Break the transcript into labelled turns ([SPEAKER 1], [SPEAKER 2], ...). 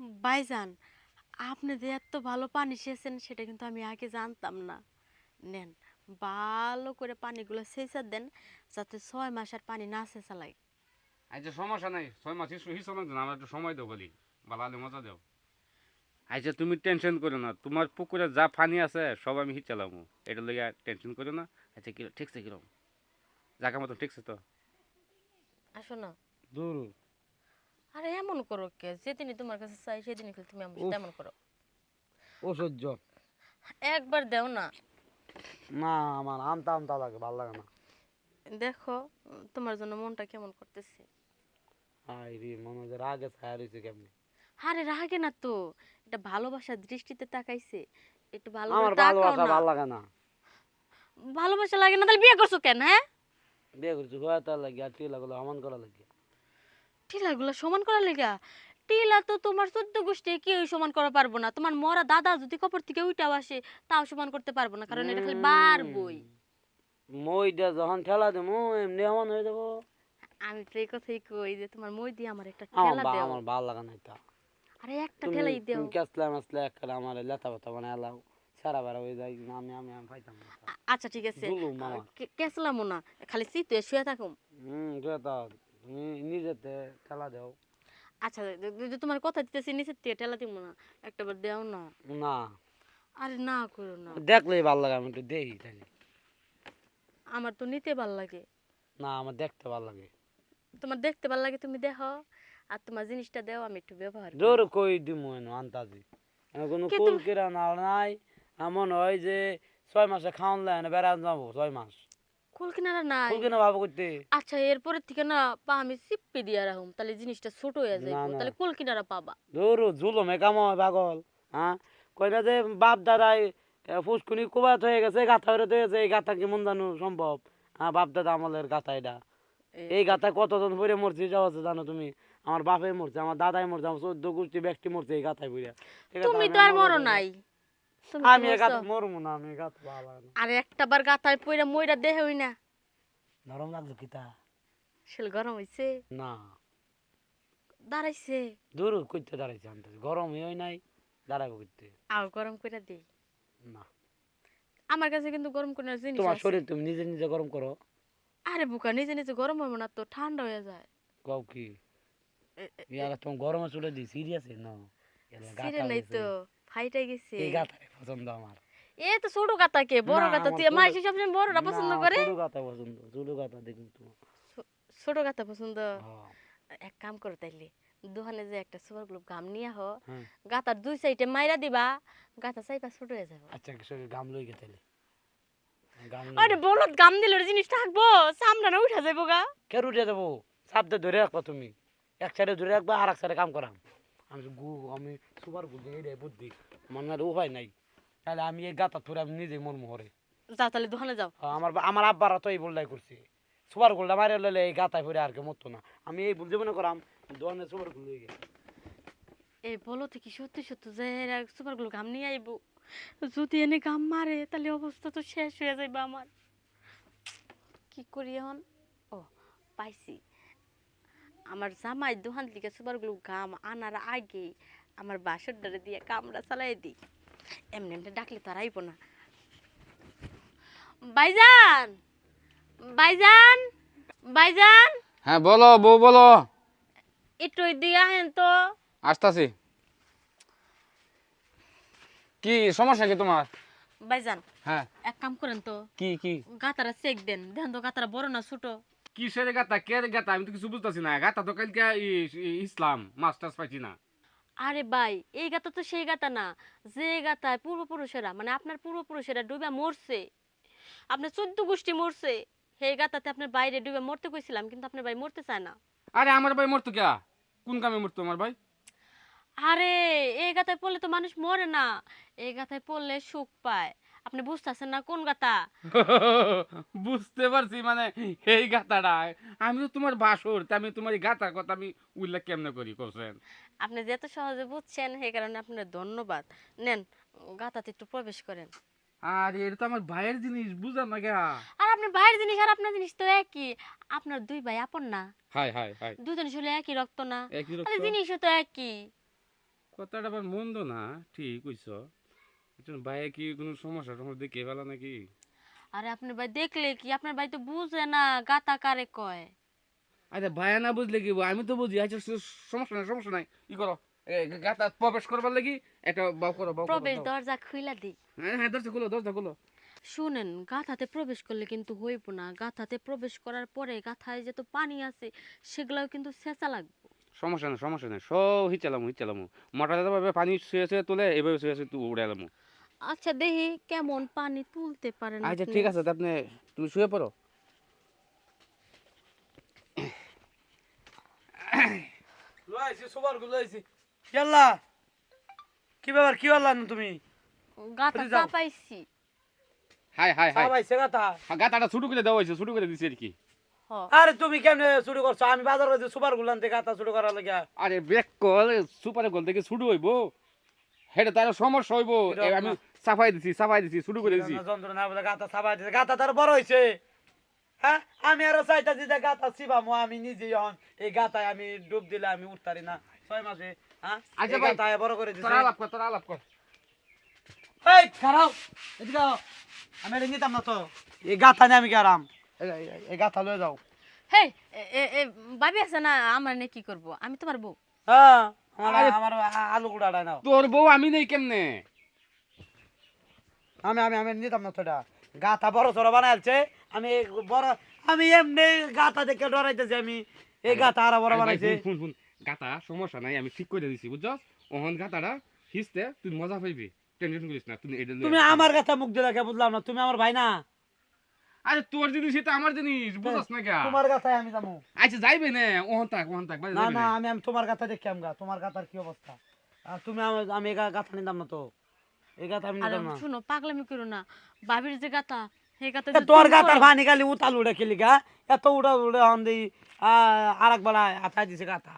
[SPEAKER 1] ভাইজান, আপনি যে এত ভালো পানি সেচেন সেটা কিন্তু আমি আগে জানতাম না। নেন, ভালো করে পানিগুলো সেচা দেন, যাতে 6 মাস আর পানি না সেচা লাগে।
[SPEAKER 2] আচ্ছা সমস্যা নাই, 6 মাস হিসো লাগবে না, আমার একটু সময় দাও বলি, ভালো আলু মজা দাও। আচ্ছা তুমি টেনশন করো না, তোমার পুকুরে যা পানি আছে সব আমি হিচালাম, এটা লেগে টেনশন করো না। আচ্ছা কি ঠিকছে কিরম, জায়গা মতো ঠিকছে তো?
[SPEAKER 1] আসো না।
[SPEAKER 2] দূর।
[SPEAKER 1] আরে এমন করো কে, যেদিনই তোমার কাছে চাই সেদিনই খালি তুমি আমার সাথে
[SPEAKER 3] উফ,
[SPEAKER 1] এমন করো।
[SPEAKER 3] অসহ্য।
[SPEAKER 1] একবার দেও না।
[SPEAKER 3] না, আমার আমতা আমতা লাগে, ভাল লাগে না।
[SPEAKER 1] দেখো, তোমার জন্য মনটা কেমন করতেছে।
[SPEAKER 3] হাই রে, মনে হয় যে রাগে ছায়া রয়েছে কেমনি।
[SPEAKER 1] আরে রাগে না তো, এটা ভালোবাসার দৃষ্টিতে তাকাইছে। একটু ভালো করে
[SPEAKER 3] আমার
[SPEAKER 1] তাকাও
[SPEAKER 3] ভালোবাসা
[SPEAKER 1] না।
[SPEAKER 3] ভাল লাগে না।
[SPEAKER 1] ভালোবাসা লাগে না তাহলে বিয়ে করছো কেন, হ্যাঁ?
[SPEAKER 3] বিয়ে করছি হয়ে লাগে আর টিলা গুলো সমান করা লাগে।
[SPEAKER 1] টিলাগুলো সমান করা লেগা? টিলা তো তোমার 14 গোষ্ঠী কেউ সমান করা পারবো না। তোমার মরা দাদা যদি কবর থেকে উইটাও আসে তাও সমান করতে পারবো না, কারণ এটা খালি বাড়বই।
[SPEAKER 3] মইটা যখন ঠেলা দেবো এমনি সমান হয়ে যাবো।
[SPEAKER 1] আমি তো এই কথাই কই যে তোমার মই দিয়ে আমার একটা
[SPEAKER 3] আমার
[SPEAKER 1] ঠেলা দেও।
[SPEAKER 3] আমার ভাল লাগে না এটা।
[SPEAKER 1] আরে একটা
[SPEAKER 3] তুমি
[SPEAKER 1] ঠেলাই দেও।
[SPEAKER 3] তুমি কেসলা মেসলা একটা আমার লেথা পাতা বানায় এলাও, সারা বেড়া হয়ে যায়, আমি পাইতাম না।
[SPEAKER 1] আচ্ছা ঠিক আছে।
[SPEAKER 3] জুলুম মামা।
[SPEAKER 1] কেসলামো না, খালি চিতুয়ে শুয়ে থাকুম।
[SPEAKER 3] যেটা তুমি নিজেতে ঠেলা দাও।
[SPEAKER 1] আচ্ছা, যদি তোমার কথা দিতেছি নিচের থেকে ঠেলা দিব না, একটা বার দেও না।
[SPEAKER 3] না,
[SPEAKER 1] আরে না করো না।
[SPEAKER 3] দেখলেই ভাল লাগে, আমি একটু দেখি তাহলে।
[SPEAKER 1] আমার তো নিতে ভাল লাগে।
[SPEAKER 3] না, আমার দেখতে ভাল লাগে।
[SPEAKER 1] তোমার দেখতে ভাল লাগে তুমি দেখো, আর তোমার জিনিসটা দেও আমি একটু ব্যবহার করি।
[SPEAKER 3] জোর কই দিমু এনো আন্তাজি। কোনো
[SPEAKER 1] কে
[SPEAKER 3] কুল
[SPEAKER 1] তুমি?
[SPEAKER 3] কিরা না নাই। এমন হয় যে 6 মাসে খাওয়ান লাগে না, বেড়ান যাবো 6 মাস।
[SPEAKER 1] কুল কিনারা নাই?
[SPEAKER 3] কুল কিনা ভাবো করতে।
[SPEAKER 1] আচ্ছা, এরপরের থেকে না পা আমি চিপ্পে দিয়ে রাখুম, তাহলে জিনিসটা ছোট হয়ে
[SPEAKER 3] না
[SPEAKER 1] যাইবো,
[SPEAKER 3] না,
[SPEAKER 1] তাহলে কুল কিনারা পাবা।
[SPEAKER 3] জোর জুলুম একাম হয় পাগল। হ্যাঁ, কইনা যে বাপ দাদাই ফুসকুনি কুবাত হয়ে গেছে, গাথা হয়ে গেছে, এই গাথা কি মন জানো সম্ভব? হ্যাঁ, বাপ দাদা আমলের গাথা এটা। এই গাথা কতজন পরে মরছে যাওয়া আছে জানো তুমি? আমার বাপে মরছে, আমার দাদাই মরছে, আমার 14 গোষ্ঠী ব্যক্তি মরছে এই গাথায় পড়ে। ঠিক আছে,
[SPEAKER 1] তুমি
[SPEAKER 3] আমি
[SPEAKER 1] তো আর
[SPEAKER 3] আমার
[SPEAKER 1] মরো
[SPEAKER 3] কথা
[SPEAKER 1] নাই। তুমি কি
[SPEAKER 3] আমি এ
[SPEAKER 1] মরছো?
[SPEAKER 3] গাথা মরবো না, আমি গাথা ভালো লাগে না।
[SPEAKER 1] আর একটা বার গাথায় পইরা মইরা দেহ হই না।
[SPEAKER 3] নরম লাগলো কিতা?
[SPEAKER 1] সেল গরম হইছে?
[SPEAKER 3] না,
[SPEAKER 1] দাঁড়াইছে?
[SPEAKER 3] দূর করতে দাঁড়াইছে আনতে, গরম হয় নাই, দাঁড়াবো করতে।
[SPEAKER 1] আও গরম করে দেই।
[SPEAKER 3] না,
[SPEAKER 1] আমার কাছে কিন্তু গরম করার জিনিস
[SPEAKER 3] তোমার
[SPEAKER 1] আছে।
[SPEAKER 3] শরীর তুমি নিজে নিজে গরম করো।
[SPEAKER 1] আরে বুকা, নিজে নিজে গরম হবে না তো, ঠান্ডা হয়ে যায়।
[SPEAKER 3] কও কি?
[SPEAKER 1] এ- এ- এ-
[SPEAKER 3] ইয়ার তোমার গরমে চলে দিই সিরিয়াস না?
[SPEAKER 1] সিরে
[SPEAKER 3] গাথা
[SPEAKER 1] নাই
[SPEAKER 3] হয়েছে,
[SPEAKER 1] তো, ফাইটাই গেছে।
[SPEAKER 3] এই গাথারে পছন্দ আমার।
[SPEAKER 1] এ তো ছোট গাতা, কে
[SPEAKER 3] না
[SPEAKER 1] বড় গাতা?
[SPEAKER 3] আমার
[SPEAKER 1] তুই
[SPEAKER 3] ছোট,
[SPEAKER 1] মাইসি সবসময় বড়টা
[SPEAKER 3] না
[SPEAKER 1] পছন্দ
[SPEAKER 3] আমার
[SPEAKER 1] করে।
[SPEAKER 3] ছোট গাথা পছন্দ, ছোট গাথা দেখুন তোমার।
[SPEAKER 1] ছোট গাতা পছন্দ।
[SPEAKER 3] হ্যাঁ
[SPEAKER 1] এক কাম করো তাইলে, দোকানে যে একটা সুপার গ্লুব গাম নিয়ে হ,
[SPEAKER 3] হ্যাঁ।
[SPEAKER 1] গাতার দুই সাইডে মাইরা দিবা, গাতা চাইবা ছোট হয়ে যাবে।
[SPEAKER 3] আচ্ছা শরীর গাম লই গে তাইলে, গাম
[SPEAKER 1] আরে
[SPEAKER 3] লই
[SPEAKER 1] বলত গাম দিলে ওর জিনিস থাকবো, চামড়া না উঠা যাইবো গা।
[SPEAKER 3] কেন উঠে যাবো? চাপতে ধরে রাখবা তুমি, এক সাইডে ধরে রাখবা আর এক সাইডে কাম করাম। আমি সুপার বুদ্ধি এটাই বুদ্ধি, আমার না উপায় নাই। তাহলে আমি এই গাতা ধরে আমি নিজেই মন মোহরে।
[SPEAKER 1] যাও তাহলে দোকানে যাও।
[SPEAKER 3] আমার আব্বারা তো এই বললাই করছে, সুপার গোলটা মারে লইলে এই গাতায় পরে আর কে মরতো না। আমি এই ভুল জীবনে করাম, দোকানে সুপার গোল হয়ে গেছে।
[SPEAKER 1] এই বলো তো কি সত্যি সত্যি যে এরা সুপার গ্লু গাম নিয়ে আইবো? যদি এনে গাম মারে তাহলে অবস্থা তো শেষ হয়ে যাইবে আমার। কি করি এখন? ও, পাইছি। আমার জামাই দোকান থেকে সুপার গ্লু গাম আনার আগে আমার বাসর ডারে দিয়ে কামড়া চালাই দিই, এমনি এমনি ডাকলে তো আর আইব না। ভাইজান, ভাইজান, ভাইজান,
[SPEAKER 2] হ্যাঁ বলো বউ বলো।
[SPEAKER 1] একটু দিয়ে আহেন তো।
[SPEAKER 2] আসতাছি। কি সমস্যা কি তোমার?
[SPEAKER 1] ভাইজান,
[SPEAKER 2] হ্যাঁ।
[SPEAKER 1] এক কাম করেন তো,
[SPEAKER 2] কি কি?
[SPEAKER 1] গাতারা চেক দেন, দেখেন তো গাতারা বড় না ছোট।
[SPEAKER 2] কিসের গাতা, কে গাতা, আমি তো কিছু বুঝতেছি না। গাতা তো কালকে ইসলাম মাস্টার্স পাইছি না।
[SPEAKER 1] আরে ভাই, এই গাতা তো সেই গাতা না, যে গাতায় পূর্বপুরুষেরা, মানে আপনার পূর্বপুরুষেরা ডুবে মরছে, আপনার 14 গোষ্ঠী মরছে, সেই গাতাতে আপনার বাইরে ডুবে মরতে কইছিলাম, কিন্তু আপনার ভাই মরতে চায় না।
[SPEAKER 2] আরে আমার ভাই মরতো কে? কোন কামে মরতো আমার ভাই?
[SPEAKER 1] আরে, এই গাতায় পড়লে তো মানুষ মরে না, এই গাতায় পড়লে সুখ পায়। আপনি বুঝতেছেন না কোন গাতা?
[SPEAKER 2] বুঝতে পারছি, মানে এই গাতাটা। আমি তো তোমার বাসর, তা আমি তোমার এই গাতার কথা আমি উল্লেখ কেমনে করি কোসেন?
[SPEAKER 1] আপনি যে এত সহজে বুঝছেন সেই কারণে আপনার ধন্যবাদ। নেন, গাতাতে একটু প্রবেশ করেন।
[SPEAKER 2] আর এটা তো আমার ভাইয়ের জিনিস, বুঝলাম না কে?
[SPEAKER 1] আর আপনার ভাইয়ের জিনিস আর আপনার জিনিস তো একই। আপনার দুই ভাই আপন না?
[SPEAKER 2] High high high.
[SPEAKER 1] দুজন শুলে একই রক্ত না?
[SPEAKER 2] একই
[SPEAKER 1] তাহলে
[SPEAKER 2] রক্ত।
[SPEAKER 1] জিনিসও তো একই।
[SPEAKER 2] কথাটা আবার মন্দ না, ঠিক কইছ। ভাইয়ে কি কোনো সমস্যা টমস্যা দেখে ফেলা নাকি?
[SPEAKER 1] আরে আপনার ভাই দেখলে কি, আপনার ভাই তো বুঝে না গাতা কারে কয়।
[SPEAKER 2] আচ্ছা ভাইয়া না বুঝলে কি হইবো? আমি তো বুঝি। আচ্ছা সমস্যা নাই, সমস্যা নাই। ই করো, গাতা প্রবেশ করবার লাগি একটা বাউ করো, বাউ করো,
[SPEAKER 1] প্রবেশ
[SPEAKER 2] দাও।
[SPEAKER 1] দরজা খুইলা দিই।
[SPEAKER 2] হ্যাঁ হ্যাঁ, দরজা খুলো, দরজা খুলো।
[SPEAKER 1] শুনেন, গাথাতে প্রবেশ করলে কিন্তু হইব না। গাথাতে প্রবেশ করার পরে গাথায় যে তো পানি আছে সেগুলাও কিন্তু ছেঁচা লাগবে।
[SPEAKER 2] সমস্যা নাই, সমস্যা নাই, সব হিচালামু, হিচালামু। মোটা দাদা ভাবে পানি শুয়ে শুয়ে তুলে এভাবে শুয়ে শুয়ে তুই উড়ালামু।
[SPEAKER 1] আচ্ছা দেখি কেমন পানি তুলতে পারেন
[SPEAKER 2] আচ্ছা
[SPEAKER 1] আপনি।
[SPEAKER 2] ঠিক আছে, তা আপনি তুমি শুয়ে পড়ো।
[SPEAKER 3] লইছি সুবার গুলো লইছি ইয়াল্লা কি ব্যাপার কি বললা তুমি
[SPEAKER 1] গাথা
[SPEAKER 3] ফিরে যাও।
[SPEAKER 1] চাপাইছি।
[SPEAKER 2] হাই হাই হাই,
[SPEAKER 3] সবাই সেগাতা
[SPEAKER 2] গাতাটা শুরু করে দেওয়া হয়েছে, শুরু করে দিছি আর কি।
[SPEAKER 1] হ
[SPEAKER 3] আরে তুমি কেমনে শুরু করছো আমি বাজার করছি সুপার গুলান থেকে গাতা শুরু করার লাগা
[SPEAKER 2] আরে ব্রেক কল সুপারে কল থেকে শুরু হইবো, হেটা তার সমস্যা হইবো।
[SPEAKER 3] কিরকম
[SPEAKER 2] আমি
[SPEAKER 3] না?
[SPEAKER 2] সাফাই দিছি, সাফাই দিছি, শুরু করে দিছি।
[SPEAKER 3] যন্ত্রণা বলে গাতা সাবাই দিছে গাতা তার বড় হইছে হ্যাঁ আমি আরো চাইতাছি যে গাতা সিবামু আমি নিজে হন এই গাতায় আমি ডুব দিলে আমি উঠতারি না 6 মাসে হ্যাঁ
[SPEAKER 2] আচ্ছা
[SPEAKER 3] এই
[SPEAKER 2] ভাই,
[SPEAKER 3] গাতায় বড় করে দিছে
[SPEAKER 2] তোরা আলাপ কর, তোরা আলাপ কর।
[SPEAKER 3] এই খারাও এদিকে আও। আমি এটা নিতাম না তো এই গাতা নিয়ে আমি কি আরাম এই গাতা লয়ে যাও
[SPEAKER 1] হে ভাবি আছে না, আমার নে কি করব, আমি তোমার বউ।
[SPEAKER 3] হ্যাঁ আমার
[SPEAKER 2] আরে,
[SPEAKER 3] আমার আলু গুড়াটা নাও
[SPEAKER 2] তোর বউ আমি নেই কেমনে?
[SPEAKER 3] আমি আমি আমি নিতাম না তো এটা গাতা বড় ছোট বানাইছে আমি বড় আমি এমনি গাতা দেখে ডরাইতেছি আমি এই গাতা আরো বড়
[SPEAKER 2] আরে ভাই,
[SPEAKER 3] বানাইছে
[SPEAKER 2] শুন, শুন, শুন, গাতা সমস্যা নাই, আমি ঠিক করে দিছি বুঝছস। ওহন গাতাটা হিসতে তুই মজা পাইবি, টেনশন করিস না। তুই এটা লইয়া
[SPEAKER 3] তুমি
[SPEAKER 2] আয়।
[SPEAKER 3] আমার কথা মুখ দিলে কে বুঝলাম না তুমি আমার ভাই না
[SPEAKER 2] আরে তোর জিনিস এটা আমার জিনিস, বুঝছস না কে?
[SPEAKER 3] তোমার কথায় আমি যাবো
[SPEAKER 2] আচ্ছা যাইবে না, ওহন থাক, ওহন থাক, বাইরে
[SPEAKER 3] না
[SPEAKER 2] যাইবে
[SPEAKER 3] না
[SPEAKER 2] না।
[SPEAKER 3] আমি আমি তোমার কথা দেখি আমগা তোমার কথার কি অবস্থা আর তুমি আমি এই গাথা নিতাম না তো এই গাথা আমি
[SPEAKER 1] আরে
[SPEAKER 3] নিতাম না
[SPEAKER 1] শুনো, পাগলামি করো না। ভাবির যে গাথা, সেই গাথা
[SPEAKER 3] এ তোর গাতার পানি খালি উতাল উড়ে খেলি গা এত উড়া উড়ে হন দি আর এক বেলা আথা দিছে গাথা